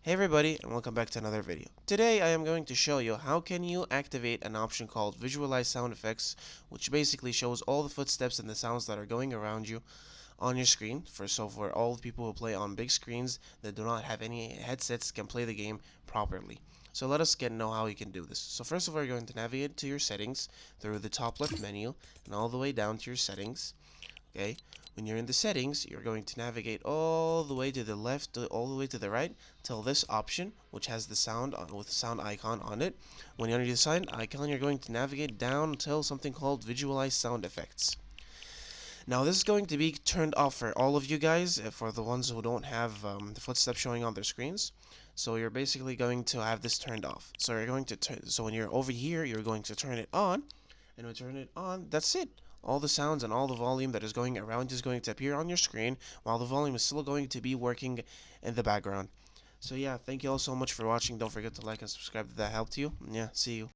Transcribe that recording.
Hey everybody, and welcome back to another video. Today I am going to show you how can you activate an option called Visualize Sound Effects, which basically shows all the footsteps and the sounds that are going around you on your screen. For all the people who play on big screens that do not have any headsets can play the game properly. So let us know how you can do this. So first of all, you're going to navigate to your settings through the top left menu and all the way down to your settings. Okay, when you're in the settings, you're going to navigate all the way to the left, all the way to the right, till this option, which has the sound with the sound icon on it. When you're under the sound icon, you're going to navigate down until something called Visualize Sound Effects. Now this is going to be turned off for all of you guys, for the ones who don't have the footsteps showing on their screens. So you're basically going to have this turned off. So you're going to so when you're over here, you're going to turn it on, and when you turn it on, that's it. All the sounds and all the volume that is going around is going to appear on your screen, while the volume is still going to be working in the background. So yeah, thank you all so much for watching. Don't forget to like and subscribe if that helped you. Yeah, see you.